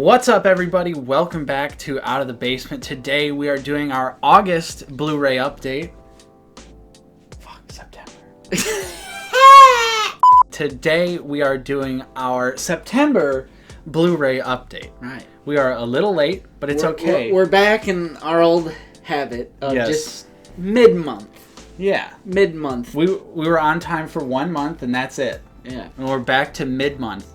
What's up, everybody? Welcome back to Out of the Basement. Today we are doing our August Blu-ray update. September. Today we are doing our September Blu-ray update. Right. We are a little late, but it's okay. We're back in our old habit of just mid-month. Yeah. Mid-month. We were on time for 1 month, and that's it. Yeah. And we're back to mid-month.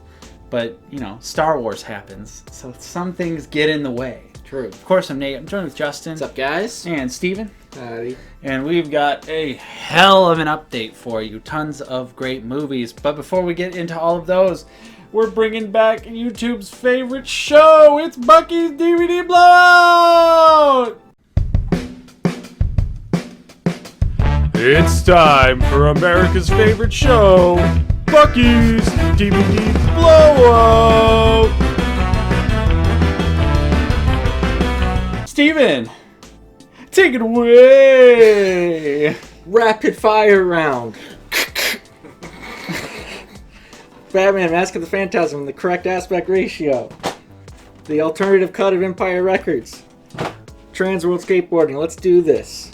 But, you know, Star Wars happens, so some things get in the way. True. Of course, I'm Nate. I'm joined with Justin. What's up, guys? And Steven. Howdy. And we've got a hell of an update for you. Tons of great movies. But before we get into all of those, we're bringing back YouTube's favorite show. It's Bucky's DVD Blowout! It's time for America's favorite show, Bucky's DVD Blowout! Steven, take it away! Rapid fire round. Batman, Mask of the Phantasm, the correct aspect ratio. The alternative cut of Empire Records. Trans World Skateboarding, let's do this.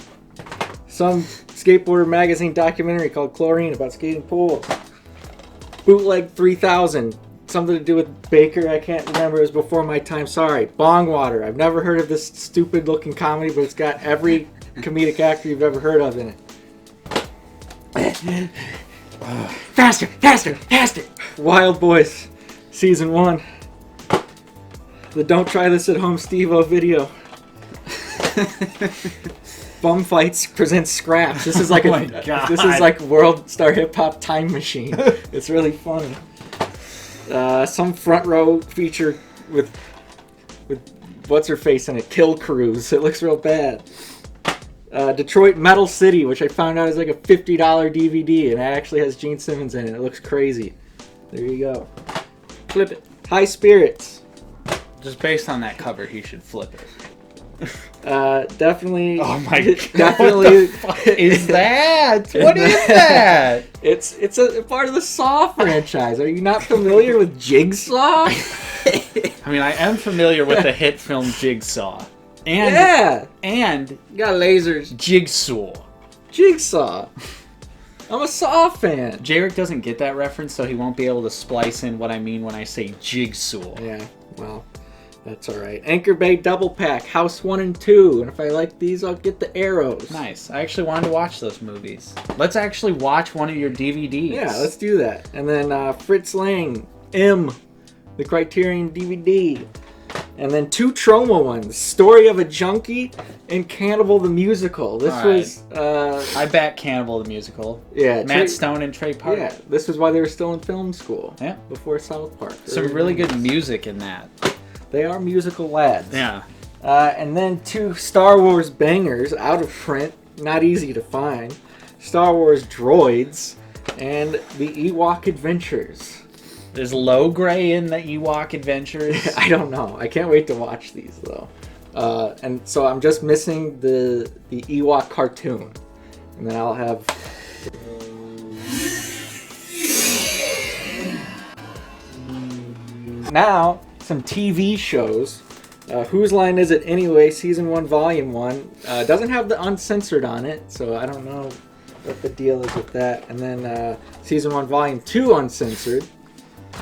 Some skateboarder magazine documentary called Chlorine about skating pools. Bootleg 3000, something to do with Baker, I can't remember, it was before my time, sorry. Bong Water, I've never heard of this stupid looking comedy, but it's got every comedic actor you've ever heard of in it. Faster, faster, faster! Wild Boys, Season 1. The Don't Try This at Home Steve-O video. Bum Fights presents Scraps. This is like this is like World Star Hip Hop Time Machine. It's really funny. Some front row feature with what's her face in it, Kill Cruise. It looks real bad. Detroit Metal City, which I found out is like a $50 DVD, and it actually has Gene Simmons in it. It looks crazy. There you go. Flip it. High Spirits. Just based on that cover, he should flip it. Definitely. Oh my god! Definitely. What the fuck is that? What is that? It's a part of the Saw franchise. Are you not familiar with Jigsaw? I mean, I am familiar with the hit film Jigsaw. And you got lasers. Jigsaw. I'm a Saw fan. Jrick doesn't get that reference, so he won't be able to splice in what I mean when I say Jigsaw. Yeah, well, that's alright. Anchor Bay Double Pack, House 1 and 2. And if I like these, I'll get the arrows. Nice. I actually wanted to watch those movies. Let's actually watch one of your DVDs. Yeah, let's do that. And then Fritz Lang, M, the Criterion DVD. And then 2 Troma ones, Story of a Junkie and Cannibal the Musical. This was... I back Cannibal the Musical. Yeah. Matt Stone and Trey Parker. Yeah, this was why they were still in film school. Yeah. Before South Park. Some really good music in that. They are musical lads. Yeah. And then 2 Star Wars bangers out of print, not easy to find. Star Wars Droids and the Ewok Adventures. Is Low Gray in the Ewok Adventures? I don't know. I can't wait to watch these though. And so I'm just missing the Ewok cartoon, and then I'll have. Now some TV shows. Whose Line Is It Anyway? Season 1, Volume 1 doesn't have the uncensored on it, so I don't know what the deal is with that. And then Season 1, Volume 2 uncensored.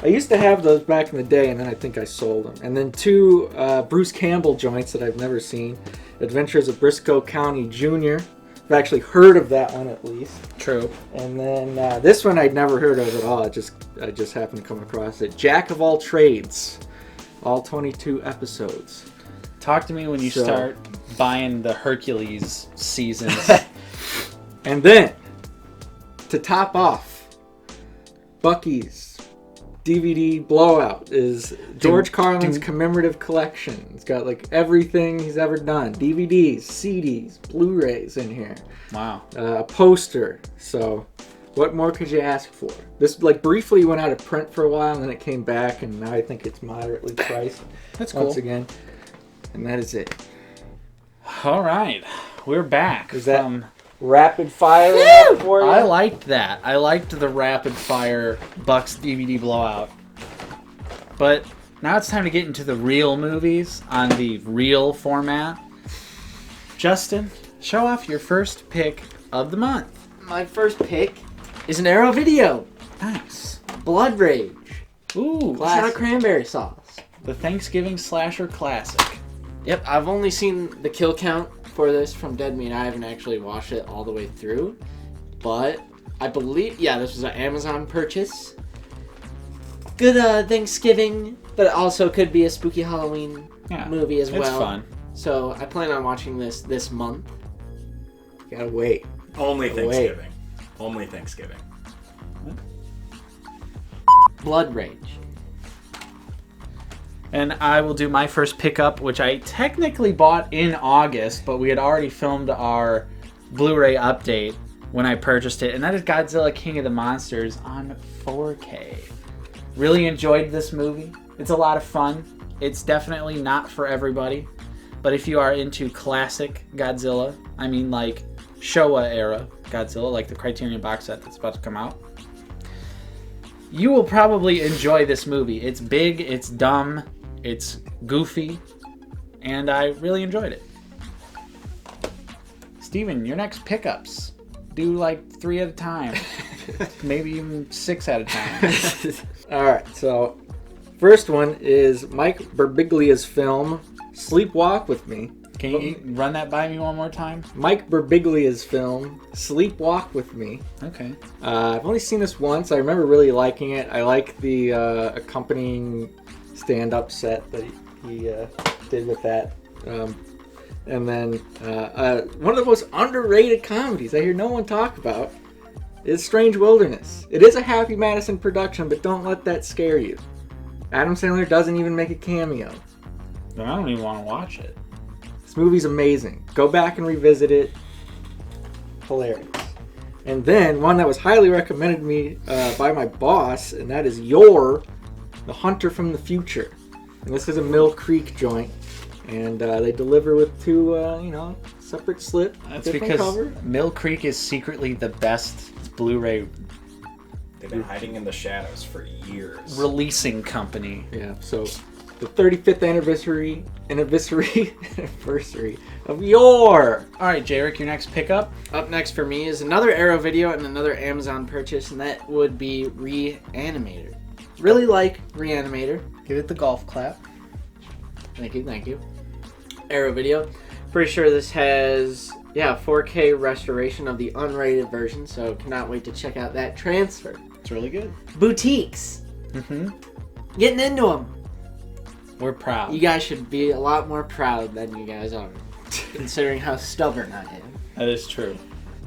I used to have those back in the day, and then I think I sold them. And then 2 Bruce Campbell joints that I've never seen. Adventures of Briscoe County Jr. I've actually heard of that one at least. True. And then this one I'd never heard of at all. I just happened to come across it. Jack of All Trades. All 22 episodes. Talk to me when you start buying the Hercules seasons. And then, to top off, Bucky's DVD Blowout is George Carlin's commemorative collection. It's got like everything he's ever done. DVDs, CDs, Blu-rays in here. Wow. A poster. So what more could you ask for? This like briefly went out of print for a while, and then it came back, and now I think it's moderately priced. That's cool. Once again. And that is it. All right. We're back. Is that rapid fire for you? I liked that. I liked the rapid fire Bucks DVD Blowout. But now it's time to get into the real movies on the real format. Justin, show off your first pick of the month. My first pick is an Arrow video. Nice. Blood Rage. Ooh, It's not cranberry sauce. the Thanksgiving slasher classic. Yep, I've only seen the kill count for this from Dead Meat. I haven't actually watched it all the way through. But I believe, this was an Amazon purchase. Good Thanksgiving, but it also could be a spooky Halloween movie as well. It's fun. So I plan on watching this month. Gotta wait. Only Thanksgiving. Only Thanksgiving. Blood Rage. And I will do my first pickup, which I technically bought in August, but we had already filmed our Blu-ray update when I purchased it, and that is Godzilla King of the Monsters on 4K. Really enjoyed this movie. It's a lot of fun. It's definitely not for everybody, but if you are into classic Godzilla, I mean like Showa era Godzilla, like the Criterion box set that's about to come out, you will probably enjoy this movie. It's big, it's dumb, it's goofy, and I really enjoyed it. Steven, your next pickups. Do like 3 at a time. Maybe even 6 at a time. Alright, so first one is Mike Birbiglia's film Sleepwalk With Me. Can you run that by me one more time? Mike Birbiglia's film Sleepwalk With Me. Okay. I've only seen this once. I remember really liking it. I like the accompanying stand-up set that he did with that. And then one of the most underrated comedies I hear no one talk about is Strange Wilderness. It is a Happy Madison production, but don't let that scare you. Adam Sandler doesn't even make a cameo. I don't even want to watch it. This movie's amazing. Go back and revisit it. Hilarious. And then one that was highly recommended to me by my boss, and that is The Hunter from the Future. And this is a Mill Creek joint. And they deliver with 2, separate slip. That's because cover. Mill Creek is secretly the best Blu-ray They've been hiding in the shadows for years. releasing company. Yeah, so the 35th anniversary of Yore. All right, Jarek, your next pickup. Up next for me is another Arrow video and another Amazon purchase, and that would be Reanimator. Really like Reanimator. Give it the golf clap. Thank you. Arrow video. Pretty sure this has 4K restoration of the unrated version, so cannot wait to check out that transfer. It's really good. Boutiques. Mm-hmm. Getting into them. We're proud. You guys should be a lot more proud than you guys are, considering how stubborn I am. That is true.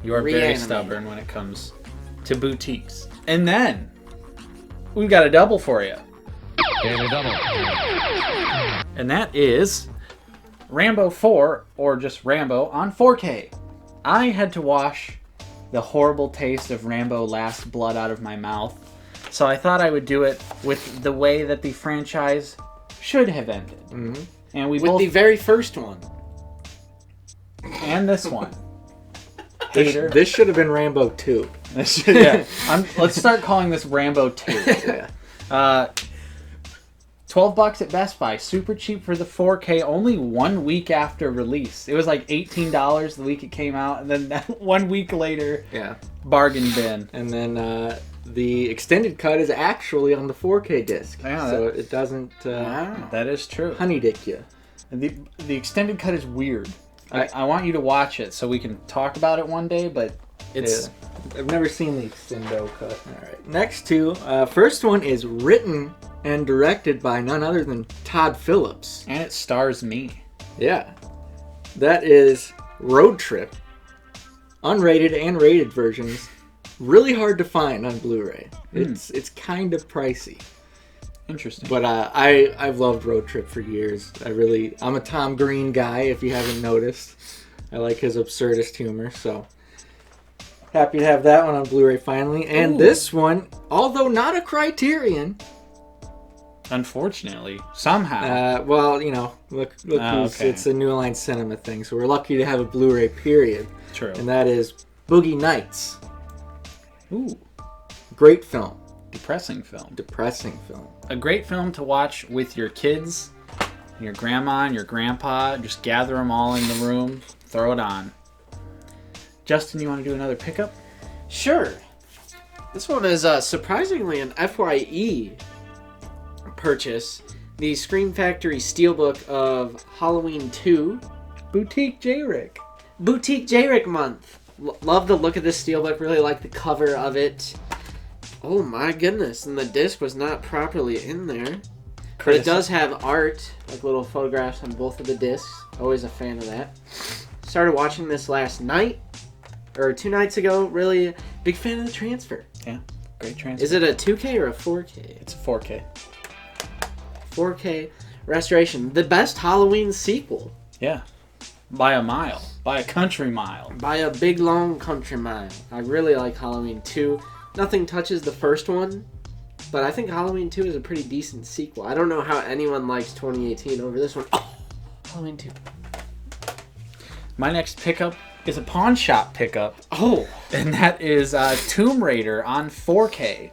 You are very Reanimator. stubborn when it comes to boutiques. And then, we've got a double for you. Daily double. And that is Rambo 4, or just Rambo, on 4K. I had to wash the horrible taste of Rambo Last Blood out of my mouth, so I thought I would do it with the way that the franchise should have ended. Mm-hmm. And we With both... the very first one. And this one. Hater. This should have been Rambo 2. Yeah. Let's start calling this Rambo 2. Yeah. $12 at Best Buy. Super cheap for the 4K. Only 1 week after release. It was like $18 the week it came out. And then that 1 week later, Yeah. bargain bin. And then the extended cut is actually on the 4K disc. Yeah, so it doesn't Wow. That is true. honey dick you. And the extended cut is weird. I want you to watch it so we can talk about it one day, but it's... Yeah. I've never seen the extendo cut. All right. Next two. First one is written and directed by none other than Todd Phillips. And it stars me. Yeah. That is Road Trip. Unrated and rated versions. Really hard to find on Blu-ray. It's kind of pricey. Interesting. But I've loved Road Trip for years. I'm a Tom Green guy, if you haven't noticed. I like his absurdist humor, so happy to have that one on Blu-ray finally. And Ooh. this one, although not a Criterion, Unfortunately. Somehow. look Okay. it's a New Line Cinema thing, so we're lucky to have a Blu-ray period. True. And that is Boogie Nights. Ooh. Great film. depressing film. Depressing film. A great film to watch with your kids, your grandma and your grandpa. Just gather them all in the room, throw it on. Justin, you want to do another pickup? Sure. This one is surprisingly an FYE purchase. The Scream Factory Steelbook of Halloween 2. Boutique J-Rick. Boutique J-Rick month. Love the look of this steelbook. Really like the cover of it. Oh my goodness. And the disc was not properly in there. But it does have art, like little photographs on both of the discs. Always a fan of that. Started watching this last night. Or 2 nights ago. Really big fan of the transfer. Yeah, great transfer. Is it a 2K or a 4K? It's a 4K. 4K restoration. The best Halloween sequel. Yeah. By a mile. By a country mile. By a big long country mile. I really like Halloween 2. Nothing touches the first one, but I think Halloween 2 is a pretty decent sequel. I don't know how anyone likes 2018 over this one. Oh, Halloween 2. My next pickup is a pawn shop pickup. Oh. And that is Tomb Raider on 4K.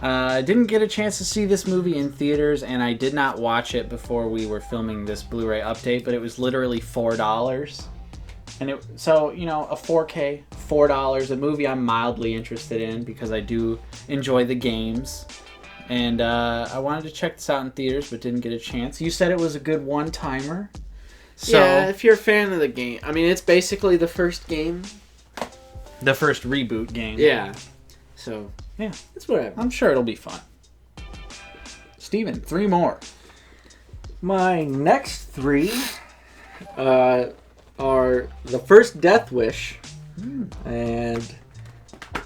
I didn't get a chance to see this movie in theaters, and I did not watch it before we were filming this Blu-ray update, but it was literally $4. And so, you know, a 4K, $4, a movie I'm mildly interested in because I do enjoy the games. And I wanted to check this out in theaters, but didn't get a chance. You said it was a good one-timer. So, yeah, if you're a fan of the game. I mean, it's basically the first game. The first reboot game. Yeah. So, yeah, it's whatever. I'm sure it'll be fun. Steven, 3 more. My next 3 are the first Death Wish, and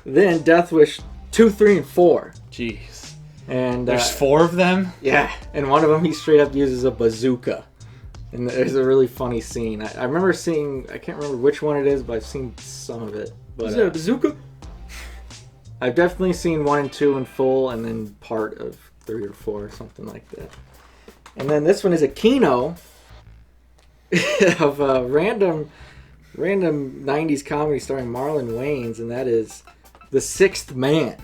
then Death Wish 2, 3, and 4. Jeez. And there's 4 of them? Yeah, and one of them he straight up uses a bazooka. And there's a really funny scene. I remember seeing, I can't remember which one it is, but I've seen some of it. But, is it a bazooka? I've definitely seen 1 and 2 in full, and then part of 3 or 4 or something like that. And then this one is a Kino of a random 90s comedy starring Marlon Wayans, and that is The Sixth Man.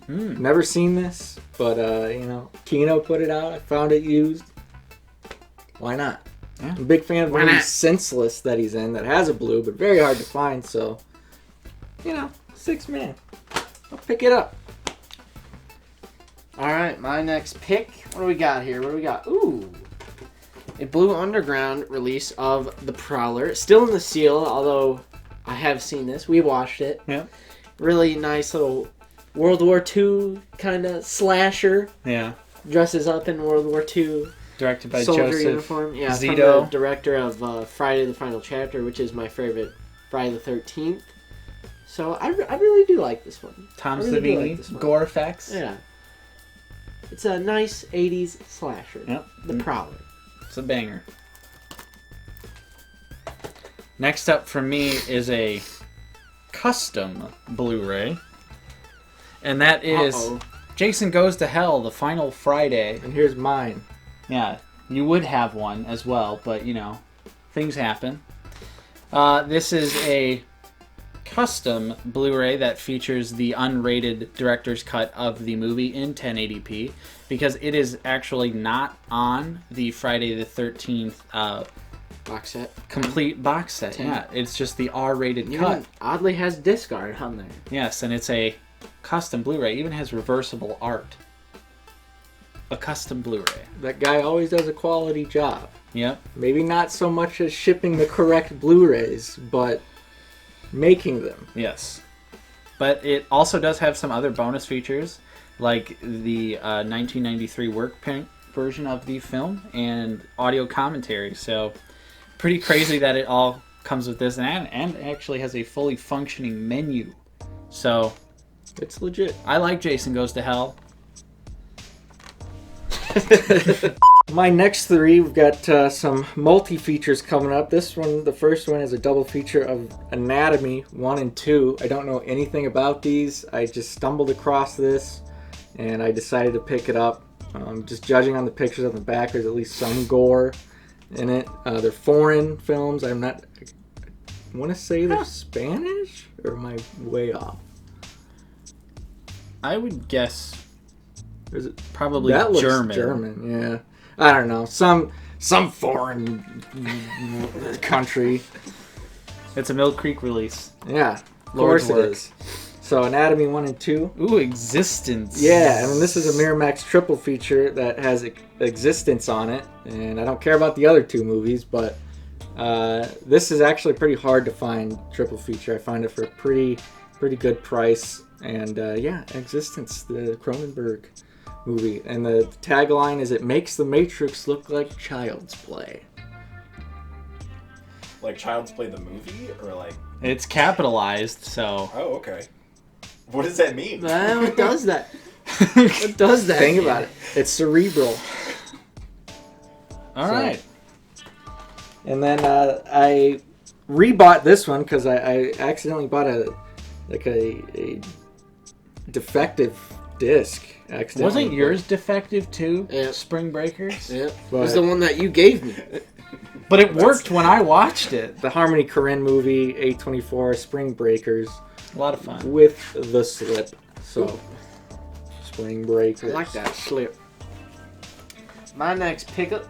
Never seen this, but you know, Kino put it out. I found it used. Why not? Yeah. I'm a big fan of the movie Senseless that he's in, that has a blue, but very hard to find, so, you know, Sixth Man. I'll pick it up. Alright, my next pick. What do we got here? What do we got? Ooh. A Blue Underground release of The Prowler. Still in the seal, although I have seen this. We watched it. Yeah. Really nice little World War II kind of slasher. Yeah. Dresses up in World War II. Directed by soldier Joseph uniform. Yeah, Zito. From the director of Friday the Final Chapter, which is my favorite Friday the 13th. So I really do like this one. Tom really Savini, gore effects. Yeah. It's a nice 80s slasher. Yep. The Prowler. It's a banger. Next up for me is a custom Blu-ray. And that is Jason Goes to Hell, the final Friday. And here's mine. Yeah, you would have one as well, but, you know, things happen. This is a custom Blu-ray that features the unrated director's cut of the movie in 1080p, because it is actually not on the Friday the 13th box set. Complete box set. 10. Yeah, it's just the R-rated Even cut. oddly has disc art on there. Yes, and it's a custom Blu-ray. Even has reversible art. A custom Blu-ray. That guy always does a quality job. Yep. Maybe not so much as shipping the correct Blu-rays, but making them. Yes. But it also does have some other bonus features, like the 1993 work print version of the film and audio commentary. So, pretty crazy that it all comes with this, and actually has a fully functioning menu. So, it's legit. I like Jason Goes to Hell. My next 3, we've got some multi-features coming up. This one, the first one, is a double feature of Anatomy 1 and 2. I don't know anything about these. I just stumbled across this, and I decided to pick it up. Just judging on the pictures on the back, there's at least some gore in it. They're foreign films. I want to say they're Spanish, or am I way off? I would guess Is it? probably That looks German. German, yeah. I don't know. Some foreign country. It's a Mill Creek release. Yeah, of Lord's course it work. is. So Anatomy 1 and 2. Ooh, Existence. Yeah, I mean, this is a Miramax triple feature that has Existence on it, and I don't care about the other two movies, but this is actually pretty hard to find triple feature. I find it for a pretty good price, and yeah, Existence, the Cronenberg movie, and the tagline is, "It makes the Matrix look like child's play." Like Child's Play the movie, or like? It's capitalized, so. Oh, okay. What does that mean? What does that? What does that? Think mean? about it. It's cerebral. All So- right. And then I rebought this one because I accidentally bought a defective disc. Accidentally. Wasn't yours defective too? Yeah. Spring Breakers? Yeah, it But- was the one that you gave me. But it worked when I watched it. The Harmony Korine movie, A24, Spring Breakers, A lot of fun. with the slip. So, Spring Breakers. I like that slip. My next pickup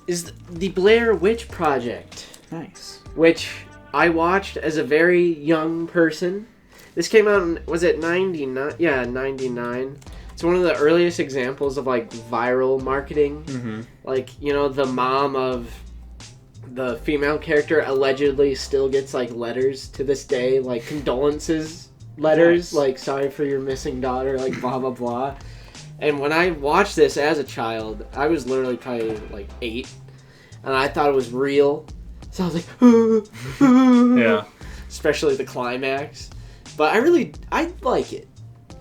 is the Blair Witch Project, Nice. which I watched as a very young person. This came out in, was it 99? Yeah, 99. It's one of the earliest examples of like viral marketing. Mm-hmm. Like, you know, the mom of the female character allegedly still gets like letters to this day, like condolences letters, Nice. like sorry for your missing daughter, like blah blah blah. And when I watched this as a child, I was literally probably like 8, and I thought it was real. So I was like, Yeah. especially the climax. But I like it.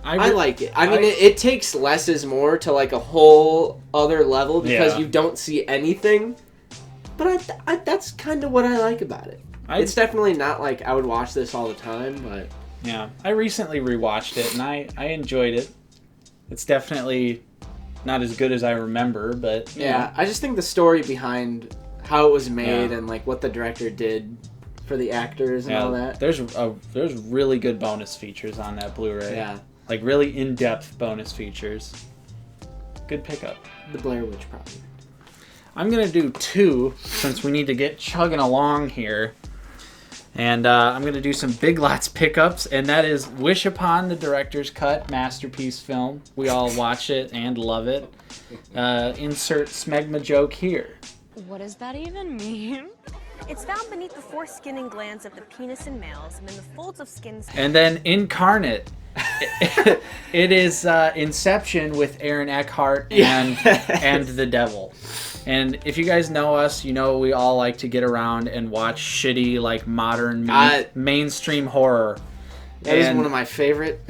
I re- like it. I mean, it takes less is more to like a whole other level because Yeah. you don't see anything. But I that's kind of what I like about it. It's definitely not like I would watch this all the time, but Yeah. I recently rewatched it and I enjoyed it. It's definitely not as good as I remember, but you yeah, know. I just think the story behind how it was made Yeah. and like what the director did for the actors and all that. There's really good bonus features on that Blu-ray. Yeah, Like really in-depth bonus features. Good pickup. the Blair Witch Project. I'm going to do 2 since we need to get chugging along here. And I'm going to do some Big Lots pickups, and that is Wish Upon the Director's Cut masterpiece film. We all watch it and love it. Insert smegma joke here. What does that even mean? It's found beneath the foreskin and glands of the penis in males and in the folds of skin. And then Incarnate. It is Inception with Aaron Eckhart and the devil. And if you guys know us, you know we all like to get around and watch shitty, like modern mainstream horror. That is And one of my favorite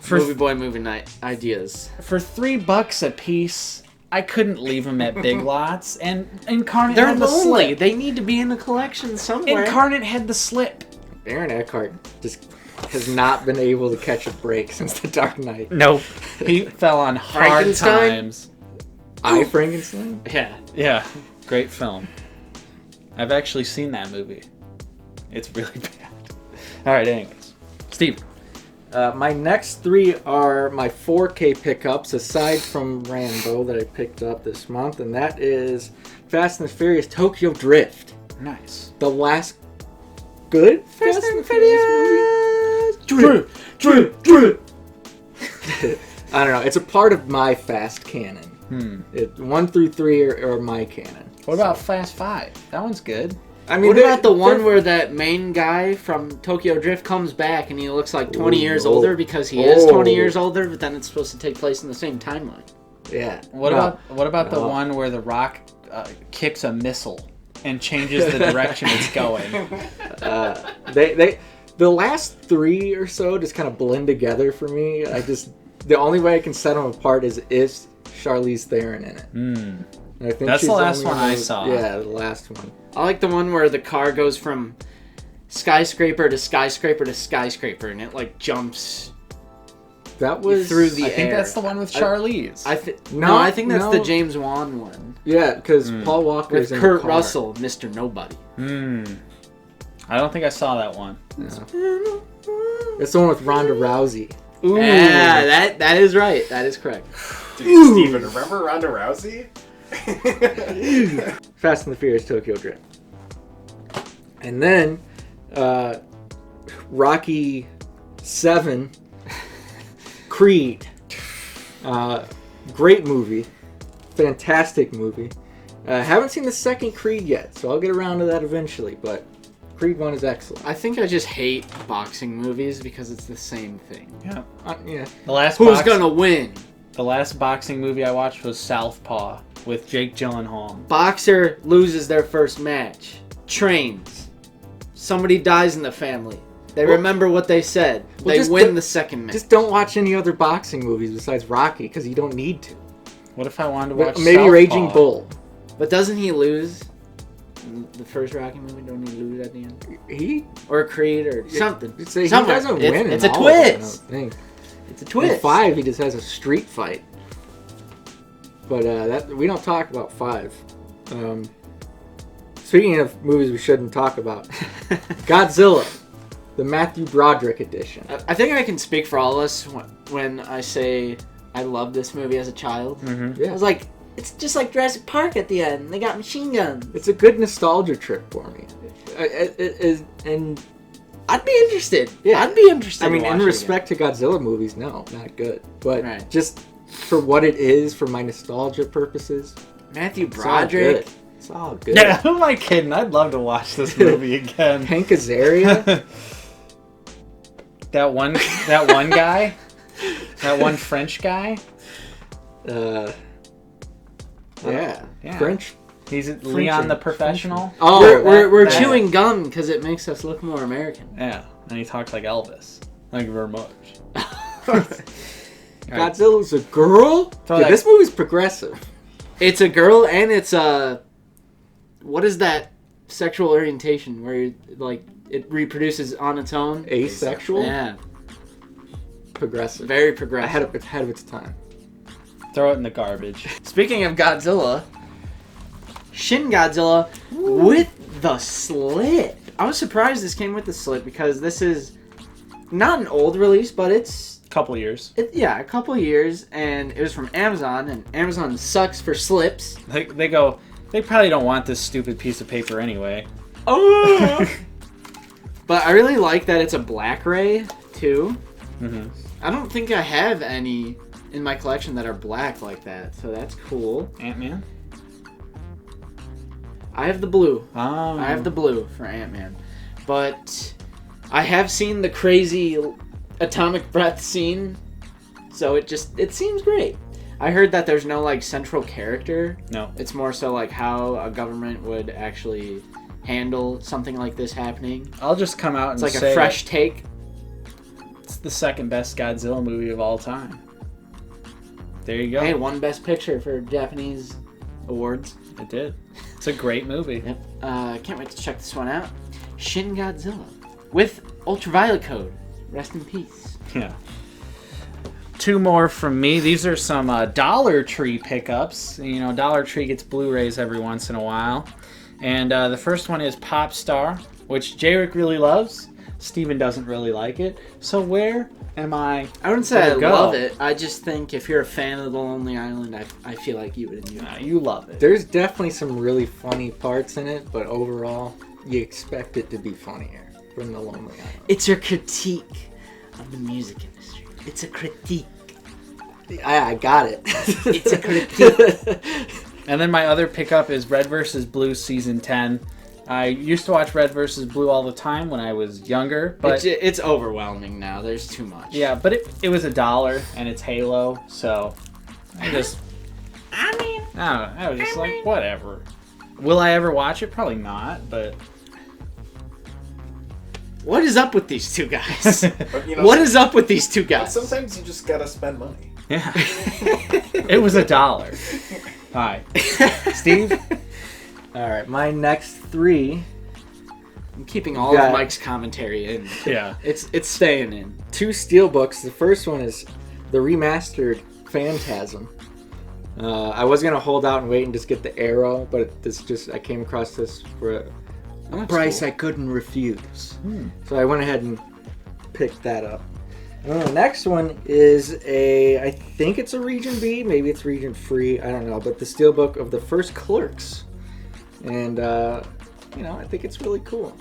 movie boy movie night ideas. for $3 a piece, I couldn't leave them at Big Lots. And Incarnate They're had the lonely. slip. They need to be in the collection somewhere. Incarnate had the slip. Aaron Eckhart just has not been able to catch a break since The Dark Knight. Nope. He fell on hard Frankenstein? times. I, Frankenstein? Yeah. Yeah, great film. I've actually seen that movie. It's really bad. All right, anyways. Steve. My next 3 are my 4K pickups, aside from Rambo that I picked up this month, and that is Fast and the Furious Tokyo Drift. Nice. The last good Fast and the Furious movie. Drift. I don't know. It's a part of my Fast canon. 1 through 3 are my canon. What about Fast 5? That one's good. I mean, What they're- about the one they're- where that main guy from Tokyo Drift comes back and he looks like 20 years Ooh. older because he is Oh. 20 years older, but then it's supposed to take place in the same timeline? Yeah. What No. about the No. one where The Rock kicks a missile and changes the direction it's going? The last 3 or so just kind of blend together for me. The only way I can set them apart is Charlize Theron in it. And I think That's she's the last only one I of those- saw. Yeah, the last one. I like the one where the car goes from skyscraper to skyscraper to skyscraper and it like jumps That was through the I think air. that's the one with Charlize. No, I think that's no. the James Wan one. Yeah, because Paul Walker's With in Kurt the car. Russell, Mr. Nobody. I don't think I saw that one. It's the one with Ronda Rousey. Ooh. Yeah, that is right. That is correct. Dude, Steven, remember Ronda Rousey? Fast and the Furious Tokyo Drift. And then Rocky 7, Creed. Great movie. Fantastic movie. Haven't seen the second Creed yet, so I'll get around to that eventually, but Creed 1 is excellent. I think I just hate boxing movies because it's the same thing. Yeah. Yeah. Who's gonna win? The last boxing movie I watched was Southpaw with Jake Gyllenhaal. Boxer loses their first match. Trains. Somebody dies in the family. They remember what they said. Well, they win the second match. Just don't watch any other boxing movies besides Rocky, because you don't need to. What if I wanted to watch Maybe Southpaw? Raging Bull. But doesn't he lose? In the first Rocky movie, don't he lose at the end? He Or Creed or something. He Somewhere. doesn't win. It's in a all of them, I twist. don't think. It's a In twist. 5, he just has a street fight. But that we don't talk about 5. Speaking of movies we shouldn't talk about, Godzilla, the Matthew Broderick edition. I think I can speak for all of us when I say I loved this movie as a child. Mm-hmm. I Yeah. was like, it's just like Jurassic Park at the end. They got machine guns. It's a good nostalgia trip for me. And I'd be interested. Yeah. I'd be interested. I mean, to in watch it respect to Godzilla movies, no, not good. But Right. just for what it is, for my nostalgia purposes, again. Matthew it's all Broderick. good. It's all good. Yeah, who am I kidding? I'd love to watch this movie again. Hank Azaria. that one guy, that one French guy. Yeah. Yeah. French. He's Leon the Professional. Oh, we're that- chewing gum because it makes us look more American. Yeah, and he talks like Elvis. Thank you very much. Godzilla's a girl? So, Dude, like- this movie's progressive. It's a girl and it's a... What is that sexual orientation where it reproduces on its own? Asexual? Yeah, Progressive. very progressive. Ahead of its time. Throw it in the garbage. Speaking of Godzilla, Shin Godzilla with the slip. I was surprised this came with the slip because this is not an old release, but it's Couple years. a couple years, and it was from Amazon, and Amazon sucks for slips. They go. They probably don't want this stupid piece of paper anyway. Oh! But I really like that it's a black ray too. Mm-hmm. I don't think I have any in my collection that are black like that, so that's cool. Ant-Man. I have the blue. Oh. I have the blue for Ant-Man. But I have seen the crazy atomic breath scene, so it seems great. I heard that there's no central character. No. It's more so how a government would actually handle something like this happening. I'll just come out It's and like say a fresh take. it's the second best Godzilla movie of all time. There you go. Hey, won Best Picture for Japanese awards. It did. It's a great movie. Yep. Can't wait to check this one out. Shin Godzilla with Ultraviolet Code. Rest in peace. Yeah. 2 more from me. These are some Dollar Tree pickups. You know, Dollar Tree gets Blu-rays every once in a while. And the first one is Pop Star, which Jrick really loves. Steven doesn't really like it. So where am I? I wouldn't say I gonna go? love it. I just think if you're a fan of The Lonely Island, I feel like you would enjoy it. You love it. There's definitely some really funny parts in it, but overall, you expect it to be funnier from The Lonely Island. It's a critique of the music industry. It's a critique. I got it. It's a critique. And then my other pickup is Red vs. Blue Season 10. I used to watch Red vs. Blue all the time when I was younger, but It's overwhelming now. There's too much. yeah, but it was $1 and it's Halo, so I don't know. I was just like, whatever. Will I ever watch it? Probably not, but What is up with these two guys? But, you know, What is up with these two but guys? sometimes you just gotta spend money. yeah. It was $1. Hi. Steve? All right, my next 3. I'm keeping all Yeah. of Mike's commentary in. Yeah. It's staying in. 2 steelbooks. The first one is the remastered Phantasm. I was gonna hold out and wait and just get the Arrow, but I came across this for a price cool. I couldn't refuse. So I went ahead and picked that up. And the next one is I think it's a Region B, maybe it's Region Free, I don't know, but the steelbook of the first Clerks. And, I think it's really cool.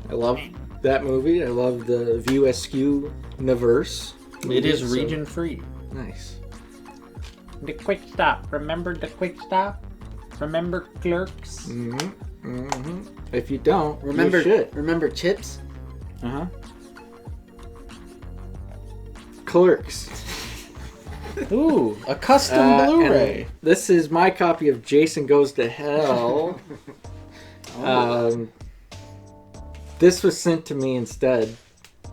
I love that movie. I love the View Askew universe. It is region free. Nice. The Quick Stop. Remember the Quick Stop? Remember Clerks? If you don't, Remember, you should. remember Chips? Uh-huh. Clerks. Ooh, a custom Blu-ray. And this is my copy of Jason Goes to Hell. This was sent to me instead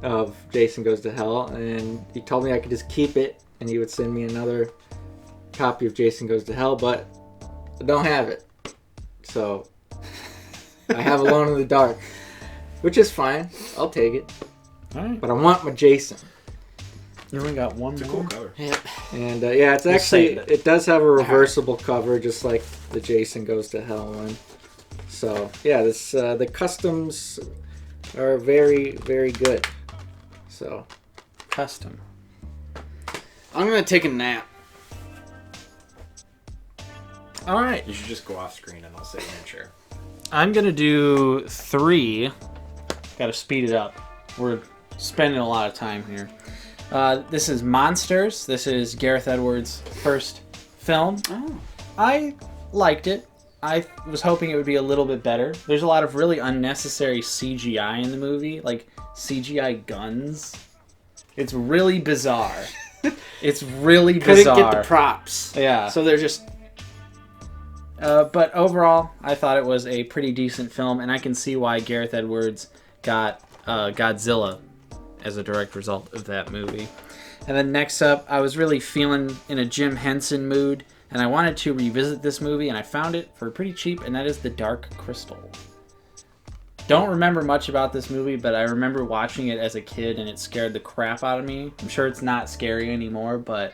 of Jason Goes to Hell, and he told me I could just keep it, and he would send me another copy of Jason Goes to Hell, but I don't have it. So I have Alone in the Dark, which is fine. I'll take it. All right. But I want my Jason. You only got one It's a more? cool cover. Yep. And it's actually, saved it. it does have a reversible cover, just like the Jason Goes to Hell one. So, yeah, the customs are very, very good. So, Custom. I'm going to take a nap. All right. You should just go off screen and I'll sit in your chair. I'm going to do 3. Got to speed it up. We're spending a lot of time here. This is Monsters. This is Gareth Edwards' first film. Oh. I liked it. I was hoping it would be a little bit better. There's a lot of really unnecessary CGI in the movie, like CGI guns. It's really bizarre. It's really bizarre. Couldn't get the props. Yeah. So they're just... But overall, I thought it was a pretty decent film, and I can see why Gareth Edwards got Godzilla as a direct result of that movie. And then next up, I was really feeling in a Jim Henson mood, and I wanted to revisit this movie, and I found it for pretty cheap, and that is The Dark Crystal. Don't remember much about this movie, but I remember watching it as a kid, and it scared the crap out of me. I'm sure it's not scary anymore, but,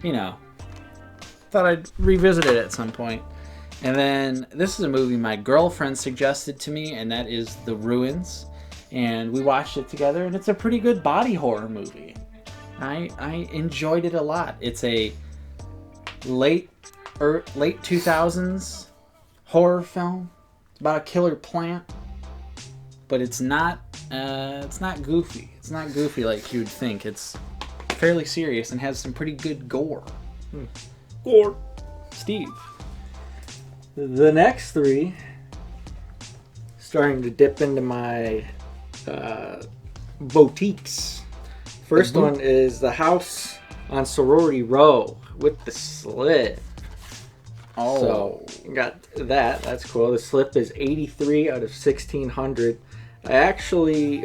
thought I'd revisit it at some point. And then this is a movie my girlfriend suggested to me, and that is The Ruins. And we watched it together, and it's a pretty good body horror movie. I enjoyed it a lot. It's a late 2000s horror film. It's about a killer plant, but it's not goofy. It's not goofy like you'd think. It's fairly serious and has some pretty good gore. Gore. Steve. the next 3, starting to dip into my boutiques. First one is The House on Sorority Row with the slip. Oh. So, got that. That's cool. The slip is 83 out of 1,600. I actually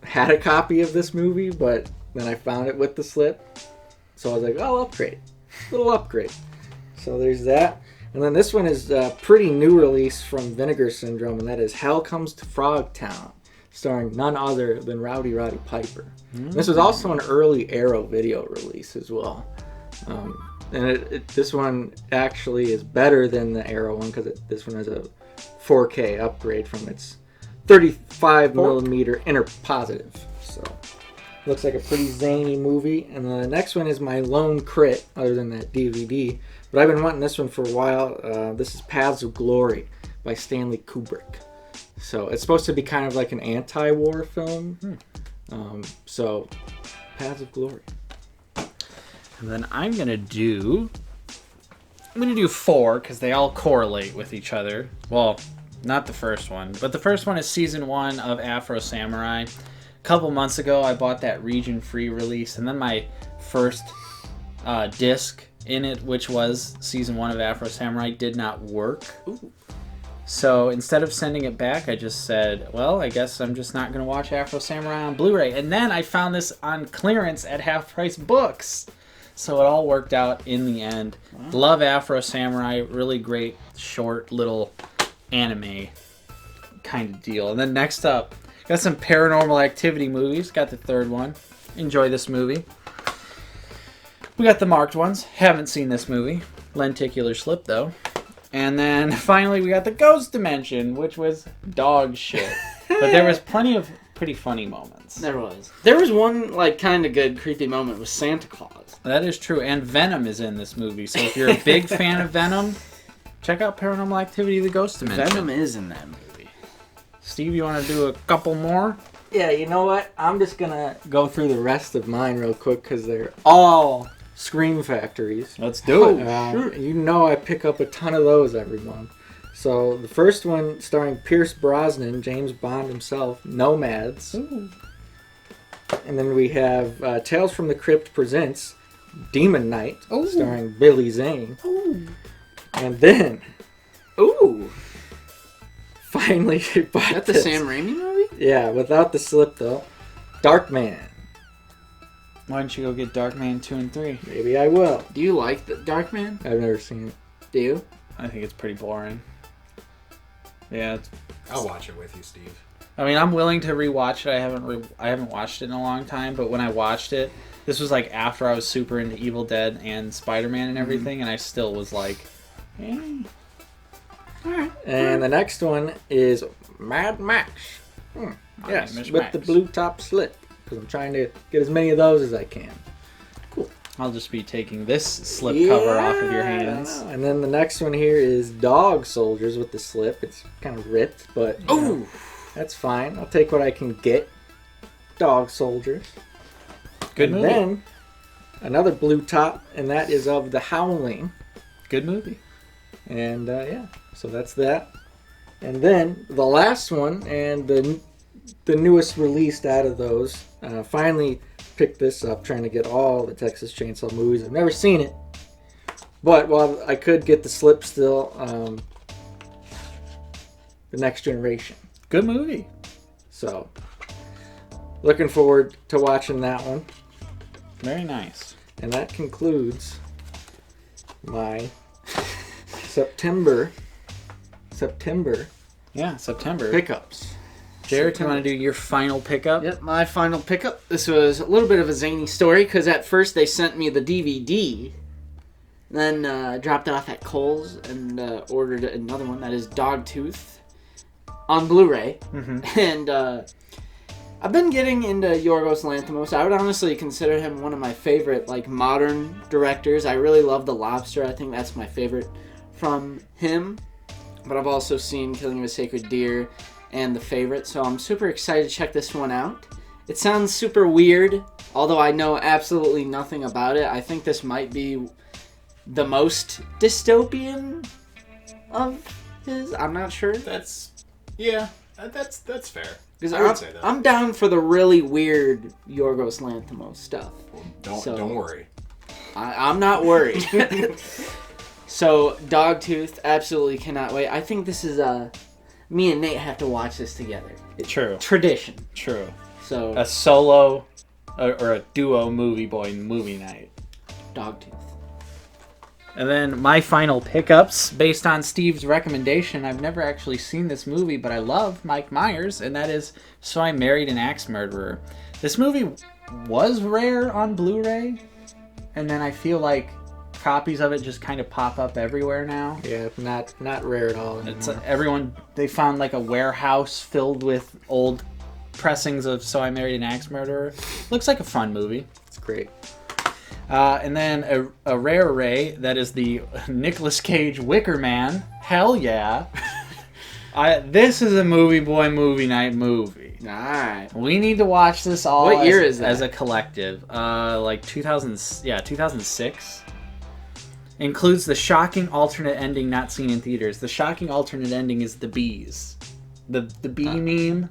had a copy of this movie, but then I found it with the slip. So I was like, oh, I'll upgrade. Little upgrade. So there's that. And then this one is a pretty new release from Vinegar Syndrome, and that is Hell Comes to Frogtown, starring none other than Rowdy Roddy Piper. This was also an early Arrow video release as well. And this one actually is better than the Arrow one because this one has a 4K upgrade from its 35 millimeter inner positive. So looks like a pretty zany movie. And the next one is my lone crit, other than that DVD. But I've been wanting this one for a while. This is Paths of Glory by Stanley Kubrick. So it's supposed to be kind of like an anti-war film. So Paths of Glory. And then I'm gonna do 4 because they all correlate with each other. Well, not the first one, but the first one is season 1 of Afro Samurai. A couple months ago, I bought that region-free release, and then my first disc in it, which was season 1 of Afro Samurai, did not work. Ooh. So instead of sending it back, I just said, well, I guess I'm just not gonna watch Afro Samurai on Blu-ray. And then I found this on clearance at Half Price Books. So it all worked out in the end. Wow. Love Afro Samurai. Really great, short, little anime kind of deal. And then next up, got some Paranormal Activity movies. Got the third one. Enjoy this movie. We got the marked ones. Haven't seen this movie. Lenticular slip, though. And then finally, we got the Ghost Dimension, which was dog shit. But there was plenty of pretty funny moments. There was. There was one, like, kind of good, creepy moment with Santa Claus. That is true. And Venom is in this movie. So if you're a big fan of Venom, check out Paranormal Activity: The Ghost Dimension. Venom is in that movie. Steve, you want to do a couple more? Yeah, you know what? I'm just going to go through the rest of mine real quick because they're all Scream Factories. Let's do it. You know I pick up a ton of those every month. So the first one starring Pierce Brosnan, James Bond himself, Nomads. Ooh. And then we have Tales from the Crypt presents Demon Knight, Ooh. starring Billy Zane. Ooh. And then, Ooh. finally, Is that the Sam Raimi movie? Yeah, without the slip though. Darkman. Why don't you go get Darkman 2 and 3? Maybe I will. Do you like the Darkman? I've never seen it. Do you? I think it's pretty boring. Yeah, I'll watch it with you, Steve. I mean, I'm willing to rewatch it. I haven't watched it in a long time, but when I watched it, this was like after I was super into Evil Dead and Spider-Man and everything, and I still was like, eh. Alright. And the next one is Mad Max. Yes, name is with Max. the blue top slip. Because I'm trying to get as many of those as I can. I'll just be taking this slip cover off of your hands. And then the next one here is Dog Soldiers with the slip. It's kind of ripped, but you know, that's fine. I'll take what I can get. Dog Soldiers. Good and movie. Then another blue top, and that is of The Howling. Good movie. And yeah, so that's that. And then the last one, and the newest released out of those, finally picked this up, trying to get all the Texas Chainsaw movies. I've never seen it, but while I could get the slip still, The Next Generation. Good movie. So, looking forward to watching that one. Very nice. And that concludes my September Yeah, September. pickups. Jared, you want to do your final pickup? Yep, my final pickup. This was a little bit of a zany story because at first they sent me the DVD, then dropped it off at Kohl's and ordered another one that is Dogtooth on Blu-ray. Mm-hmm. And I've been getting into Yorgos Lanthimos. I would honestly consider him one of my favorite like modern directors. I really love The Lobster. I think that's my favorite from him. But I've also seen Killing of a Sacred Deer and The Favorite, so I'm super excited to check this one out. It sounds super weird, although I know absolutely nothing about it. I think this might be the most dystopian of his. I'm not sure. That's fair. Because I would say that. I'm down for the really weird Yorgos Lanthimos stuff. Don't worry. I'm not worried. So, Dogtooth, absolutely cannot wait. I think this is me and Nate have to watch this together. True. Tradition. True. So, A solo or a duo movie night. Dogtooth. And then my final pickups, based on Steve's recommendation. I've never actually seen this movie, but I love Mike Myers, and that is So I Married an Axe Murderer. This movie was rare on Blu-ray, and then I feel like copies of it just kind of pop up everywhere now. Yeah, not rare at all anymore. It's they found like a warehouse filled with old pressings of So I Married an Axe Murderer. Looks like a fun movie. It's great. And then a rare array, that is the Nicolas Cage Wicker Man. Hell yeah. This is a movie night movie. Alright. We need to watch this all What year is that? as a collective. Like 2006. Includes the shocking alternate ending not seen in theaters. The shocking alternate ending is the bees. The bee meme.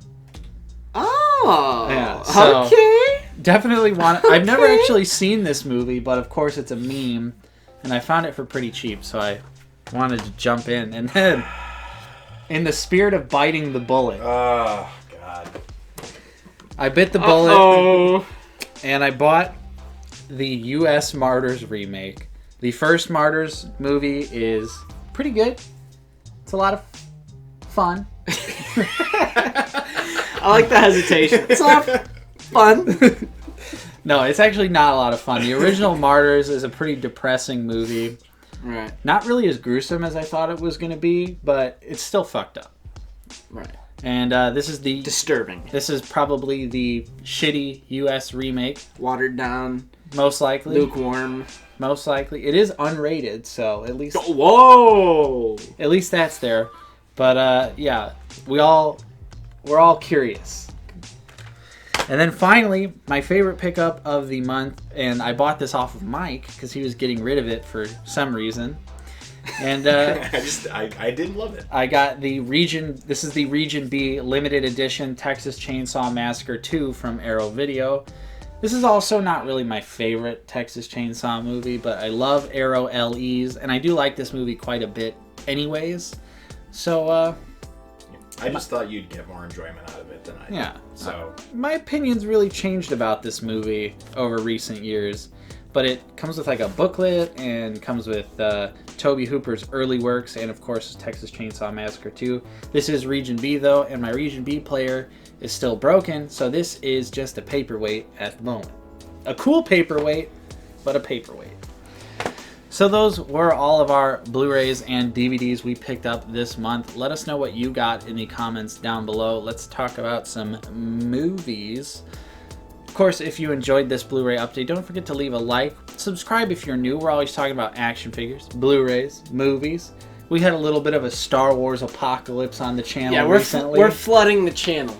Oh! Yeah, so- okay! Definitely want. I've never actually seen this movie, but of course it's a meme, and I found it for pretty cheap, so I wanted to jump in. And then, in the spirit of biting the bullet, Oh, God. I bit the bullet, Oh! and I bought the U.S. Martyrs remake. The first Martyrs movie is pretty good. It's a lot of fun. I like the hesitation. It's a lot of fun. No, it's actually not a lot of fun. The original Martyrs is a pretty depressing movie. Right. Not really as gruesome as I thought it was going to be, but it's still fucked up. Right. And this is the Disturbing. This is probably the shitty U.S. remake, Watered down, most likely. lukewarm. Most likely, it is unrated, so at least Whoa! that's there. But yeah, we're all curious. And then finally, my favorite pickup of the month, and I bought this off of Mike because he was getting rid of it for some reason. And I did love it. I got the This is the Region B limited edition Texas Chainsaw Massacre 2 from Arrow Video. This is also not really my favorite Texas Chainsaw movie, but I love Arrow LEs, and I do like this movie quite a bit anyways. So, I just thought you'd get more enjoyment out of it than I did. Yeah. So my opinion's really changed about this movie over recent years, but it comes with like a booklet and comes with Tobe Hooper's early works and of course Texas Chainsaw Massacre 2. This is Region B though, and my Region B player is still broken, so this is just a paperweight at the moment. A cool paperweight, but a paperweight. So those were all of our Blu-rays and DVDs we picked up this month. Let us know what you got in the comments down below. Let's talk about some movies. Of course, if you enjoyed this Blu-ray update, don't forget to leave a like. Subscribe if you're new. We're always talking about action figures, Blu-rays, movies. We had a little bit of a Star Wars apocalypse on the channel recently. We're flooding the channel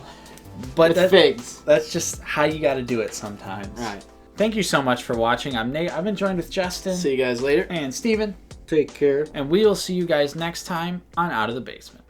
but with figs. That's just how you got to do it sometimes. Right. Thank you so much for watching. I'm Nate. I've been joined with Justin. See you guys later. And Steven. Take care. And we will see you guys next time on Out of the Basement.